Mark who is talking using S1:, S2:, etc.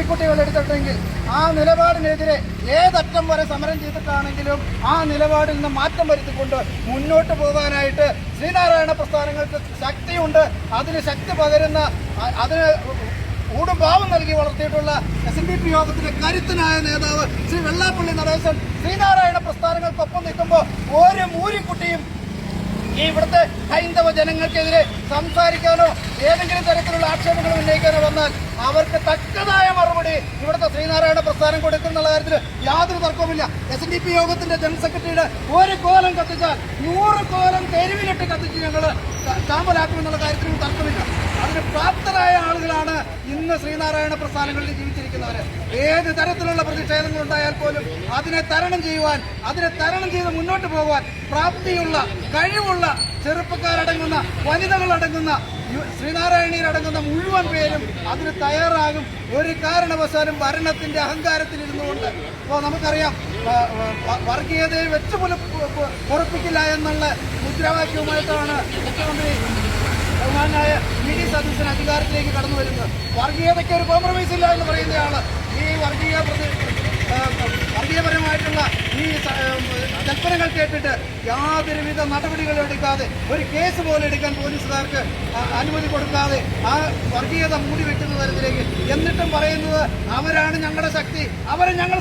S1: കുട്ടികൾ എടുത്തിട്ടെങ്കിൽ ആ നിലപാടിനെതിരെ ഏതറ്റം വരെ സമരം ചെയ്തിട്ടാണെങ്കിലും ആ നിലപാടിൽ നിന്ന് മാറ്റം വരുത്തിക്കൊണ്ട് മുന്നോട്ട് പോകാനായിട്ട് ശ്രീനാരായണ പ്രസ്ഥാനങ്ങൾക്ക് ശക്തിയുണ്ട്. അതിന് ശക്തി പകരുന്ന, അതിന് ഊടും ഭാവം നൽകി വളർത്തിയിട്ടുള്ള SNDP യോഗത്തിലെ കരുത്തനായ നേതാവ് ശ്രീ വെള്ളാപ്പള്ളി നടേശൻ ശ്രീനാരായണ പ്രസ്ഥാനങ്ങൾക്കൊപ്പം നിൽക്കുമ്പോൾ ഒരു മൂരിക്കുട്ടിയും ഈ ഇവിടുത്തെ ഹൈന്ദവ ജനങ്ങൾക്കെതിരെ സംസാരിക്കാനോ ഏതെങ്കിലും തരത്തിലുള്ള ആക്ഷേപങ്ങൾ ഉന്നയിക്കാനോ വന്നാൽ അവർക്ക് തക്കതായ മറുപടി ഇവിടുത്തെ ശ്രീനാരായണ പ്രസ്ഥാനം കൊടുക്കുന്നുള്ള കാര്യത്തിൽ യാതൊരു തർക്കവുമില്ല. SNDP യോഗത്തിന്റെ ജനറൽ സെക്രട്ടറിയുടെ ഒരു കോലം കത്തിച്ചാൽ 100 കോലം തെരുവിലിട്ട് കത്തിച്ച് ഞങ്ങൾ ചാമ്പലാക്കുമെന്നുള്ള കാര്യത്തിൽ തർക്കമില്ല. അതിന് പ്രാപ്തരായ ആളുകളാണ് ഇന്ന് ശ്രീനാരായണ പ്രസ്ഥാനങ്ങളിൽ ജീവിച്ചിരിക്കുന്നവർ. ഏത് തരത്തിലുള്ള പ്രതിഷേധങ്ങൾ ഉണ്ടായാൽ പോലും അതിനെ തരണം ചെയ്ത് മുന്നോട്ട് പോകാൻ പ്രാപ്തിയുള്ള, കഴിവുള്ള ചെറുപ്പക്കാരടങ്ങുന്ന, വനിതകളടങ്ങുന്ന, ശ്രീനാരായണീയരടങ്ങുന്ന മുഴുവൻ പേരും അതിന് തയ്യാറാകും. ഒരു കാരണവശാലും ഭരണത്തിന്റെ അഹങ്കാരത്തിലിരുന്നുകൊണ്ട് ഇപ്പോൾ നമുക്കറിയാം വർഗീയതയെ വെച്ച് പൊറപ്പിക്കില്ല എന്നുള്ള മുദ്രാവാക്യവുമായിട്ടാണ് മുഖ്യമന്ത്രി ബഹുമാനായ VD സതീശൻ അധികാരത്തിലേക്ക് കടന്നു വരുന്നത്. വർഗീയതയ്ക്ക് ഒരു കോംപ്രമൈസ് ഇല്ല എന്ന് പറയുന്നയാള് ഈ വർഗീയപരമായിട്ടുള്ള ഈ കൽപ്പനകൾ കേട്ടിട്ട് യാതൊരുവിധ നടപടികളും എടുക്കാതെ, ഒരു കേസ് പോലെ എടുക്കാൻ പോലീസുകാർക്ക് അനുമതി കൊടുക്കാതെ ആ വർഗീയത മൂടി വെക്കുന്ന തരത്തിലേക്ക്, എന്നിട്ടും പറയുന്നത് അവരാണ് ഞങ്ങളുടെ ശക്തി, അവരെ ഞങ്ങൾ